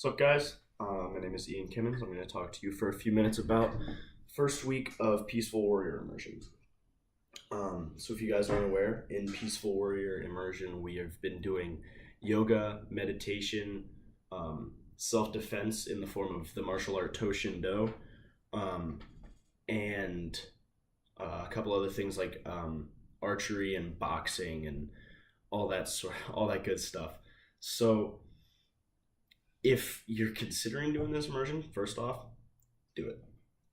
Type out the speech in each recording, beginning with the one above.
What's up, guys? My name is Ian Kimmins. I'm going to talk to you for a few minutes about first week of Peaceful Warrior Immersion. So, if you guys aren't aware, in Peaceful Warrior Immersion, we have been doing yoga, meditation, self defense in the form of the martial art Toshindo, um, and a couple other things like archery and boxing and all that good stuff. So, if you're considering doing this immersion, first off, do it.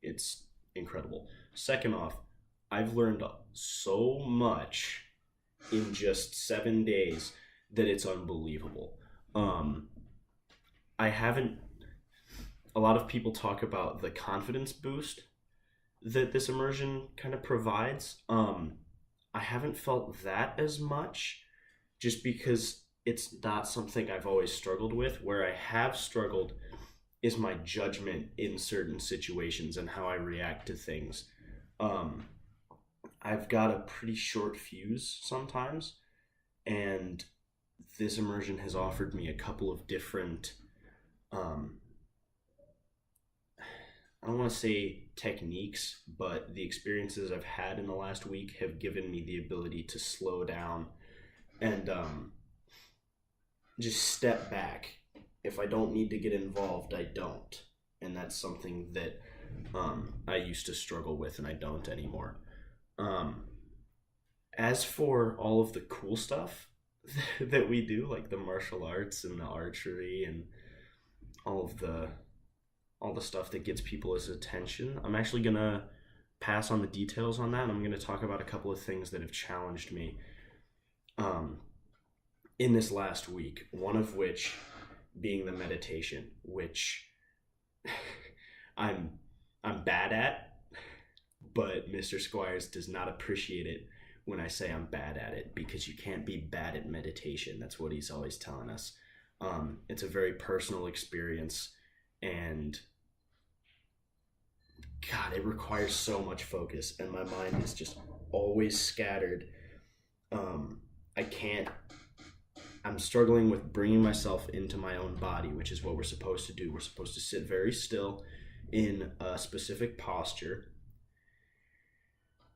It's incredible. Second off, I've learned so much in just 7 days that it's unbelievable. Um, I haven't. A lot of people talk about the confidence boost that this immersion kind of provides. I haven't felt that as much, just because it's not something I've always struggled with. Where I have struggled is my judgment in certain situations and how I react to things. Um, I've got a pretty short fuse sometimes, and this immersion has offered me a couple of different, um, I don't want to say techniques, but the experiences I've had in the last week have given me the ability to slow down and just step back. If I don't need to get involved, I don't. And that's something that I used to struggle with and I don't anymore. Um, as for all of the cool stuff that we do, like the martial arts and the archery and all of the stuff that gets people's attention, I'm actually gonna pass on the details on that. I'm gonna talk about a couple of things that have challenged me um, in this last week. One of which being the meditation, which I'm I'm bad at, but Mr. Squires does not appreciate it when I say I'm bad at it, because you can't be bad at meditation. That's what he's always telling us. It's a very personal experience, and God, it requires so much focus, and my mind is just always scattered. I can't. I'm struggling with bringing myself into my own body, which is what we're supposed to do. We're supposed to sit very still in a specific posture,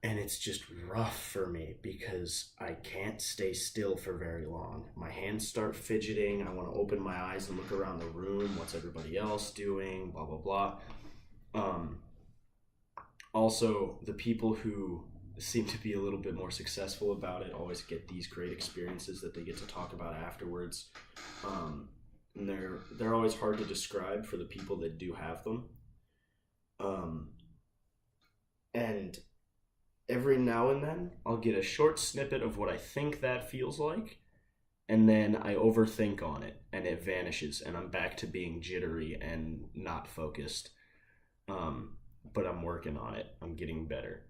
and it's just rough for me because I can't stay still for very long. My hands start fidgeting. I want to open my eyes and look around the room. What's everybody else doing? Blah, blah, blah. Um, Also, the people who seem to be a little bit more successful about it always get these great experiences that they get to talk about afterwards. And they're always hard to describe for the people that do have them. Um, and every now and then I'll get a short snippet of what I think that feels like, and then I overthink on it and it vanishes and I'm back to being jittery and not focused. But I'm working on it. I'm getting better.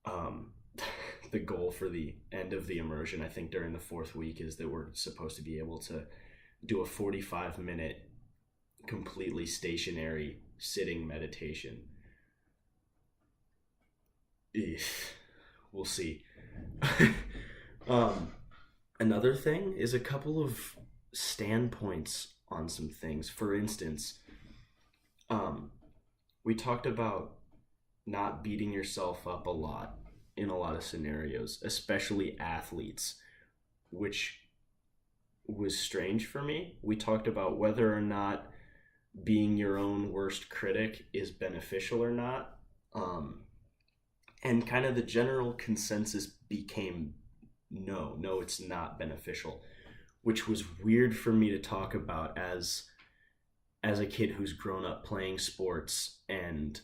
Um, the goal for the end of the immersion, I think during the fourth week, is that we're supposed to be able to do a 45-minute completely stationary sitting meditation. Eesh, we'll see. um, Another thing is a couple of standpoints on some things. For instance, um, we talked about not beating yourself up a lot in a lot of scenarios, especially athletes, which was strange for me. We talked about whether or not being your own worst critic is beneficial or not. And kind of the general consensus became no, it's not beneficial, which was weird for me to talk about as a kid who's grown up playing sports and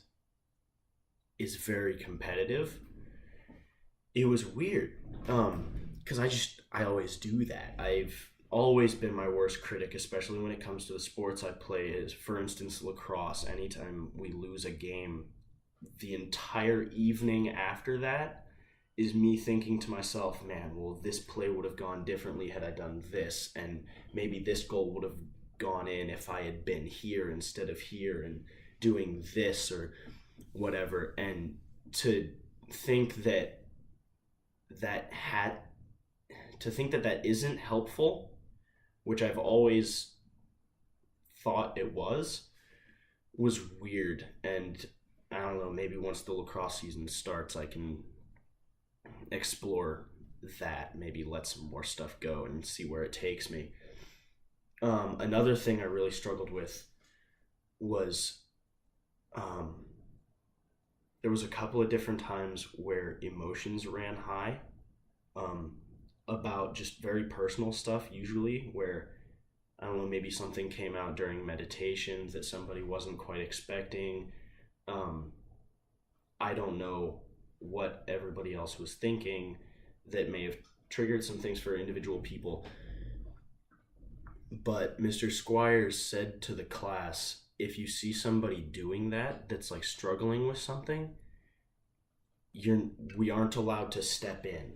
is very competitive. It was weird, because I always do that. I've always been my worst critic, especially when it comes to the sports I play. Is, for instance, lacrosse. Anytime we lose a game, the entire evening after that is me thinking to myself, man, well, this play would have gone differently had I done this, and maybe this goal would have gone in if I had been here instead of here and doing this or whatever. And to think that that had that isn't helpful, which I've always thought it was weird. And I don't know, maybe once the lacrosse season starts, I can explore that, maybe let some more stuff go and see where it takes me. Another thing I really struggled with was there was a couple of different times where emotions ran high about just very personal stuff, usually, where I don't know, maybe something came out during meditations that somebody wasn't quite expecting. I don't know what everybody else was thinking that may have triggered some things for individual people. But Mr. Squires said to the class, if you see somebody doing that, that's like struggling with something, we aren't allowed to step in,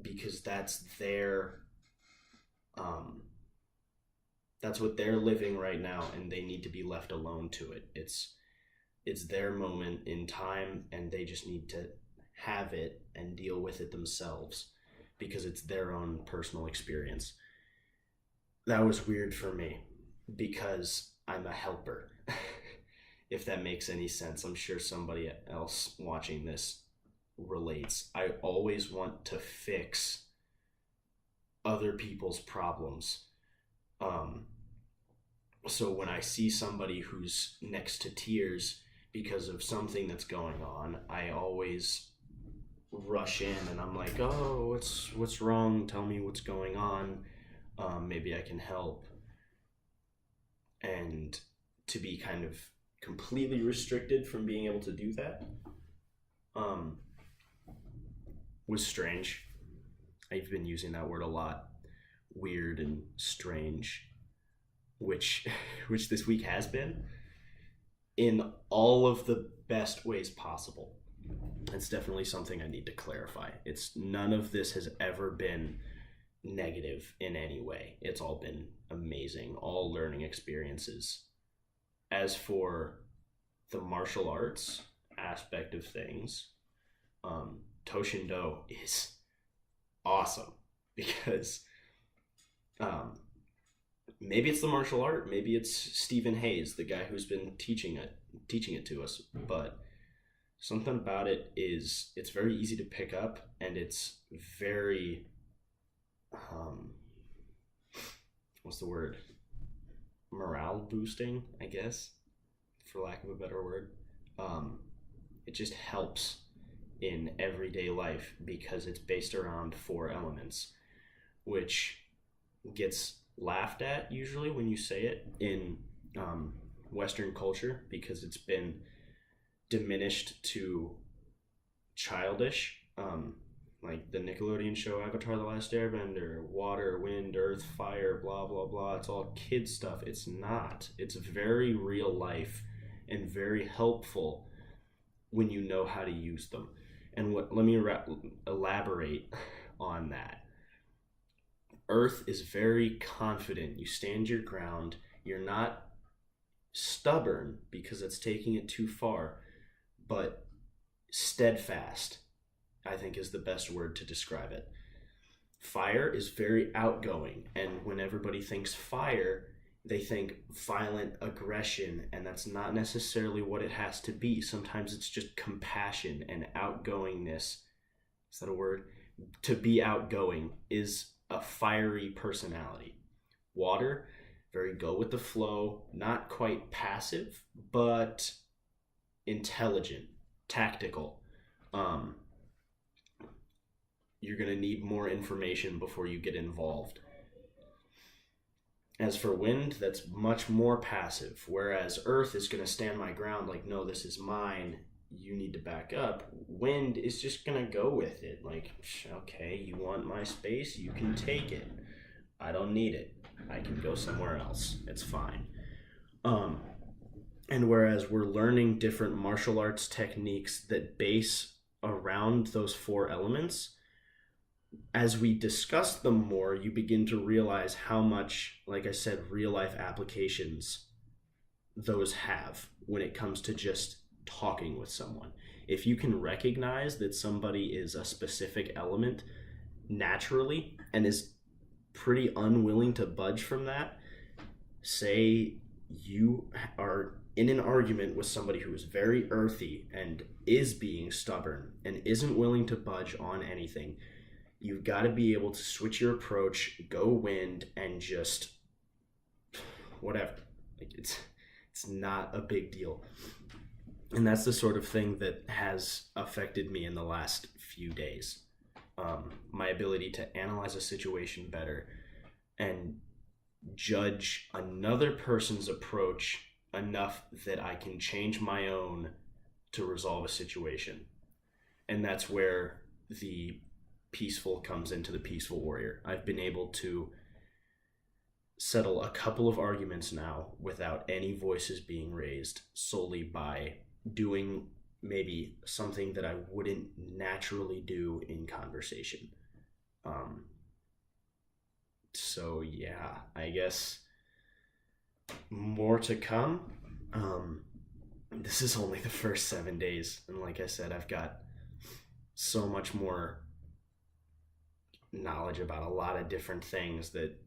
because that's that's what they're living right now, and they need to be left alone to it. It's their moment in time, and they just need to have it and deal with it themselves because it's their own personal experience. That was weird for me because I'm a helper. If that makes any sense. I'm sure somebody else watching this relates. I always want to fix other people's problems. So when I see somebody who's next to tears because of something that's going on, I always rush in and I'm like, oh, what's wrong? Tell me what's going on. Maybe I can help. And to be kind of completely restricted from being able to do that was strange. I've been using that word a lot. Weird and strange, which this week has been, in all of the best ways possible. It's definitely something I need to clarify. None of this has ever been negative in any way. It's all been amazing, all learning experiences. As for the martial arts aspect of things, Toshindo is awesome because maybe it's the martial art, maybe it's Stephen Hayes, the guy who's been teaching it to us, but something about it is it's very easy to pick up, and it's very what's the word? Morale boosting, I guess, for lack of a better word. It just helps in everyday life because it's based around 4 elements, which gets laughed at usually when you say it in Western culture because it's been diminished to childish, like the Nickelodeon show Avatar: The Last Airbender, water, wind, earth, fire, blah blah blah. It's all kid stuff. It's not. It's very real life and very helpful when you know how to use them. And let me elaborate on that. Earth is very confident. You stand your ground. You're not stubborn because it's taking it too far, but steadfast, I think, is the best word to describe it. Fire is very outgoing, and when everybody thinks fire, they think violent aggression, and that's not necessarily what it has to be. Sometimes it's just compassion and outgoingness. Is that a word? To be outgoing is a fiery personality. Water, very go with the flow, not quite passive, but intelligent, tactical. You're going to need more information before you get involved. As for wind, that's much more passive, whereas earth is going to stand my ground like, no, this is mine, you need to back up. Wind is just going to go with it, like, okay, you want my space, you can take it. I don't need it. I can go somewhere else. It's fine. And whereas we're learning different martial arts techniques that base around those 4 elements, as we discuss them more, you begin to realize how much, like I said, real life applications those have when it comes to just talking with someone. If you can recognize that somebody is a specific element naturally and is pretty unwilling to budge from that, Say you are in an argument with somebody who is very earthy and is being stubborn and isn't willing to budge on anything. You've got to be able to switch your approach, go wind, and just whatever. Like it's not a big deal. And that's the sort of thing that has affected me in the last few days. My ability to analyze a situation better and judge another person's approach enough that I can change my own to resolve a situation. And that's where the peaceful comes into the peaceful warrior. I've been able to settle a couple of arguments now without any voices being raised, solely by doing maybe something that I wouldn't naturally do in conversation. So yeah, I guess more to come. This is only the first 7 days, and like I said, I've got so much more knowledge about a lot of different things that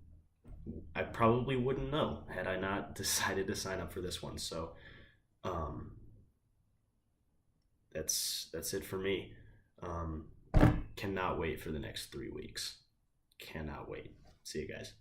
I probably wouldn't know had I not decided to sign up for this one. So that's it for me. Cannot wait for the next 3 weeks. Cannot wait. See you guys.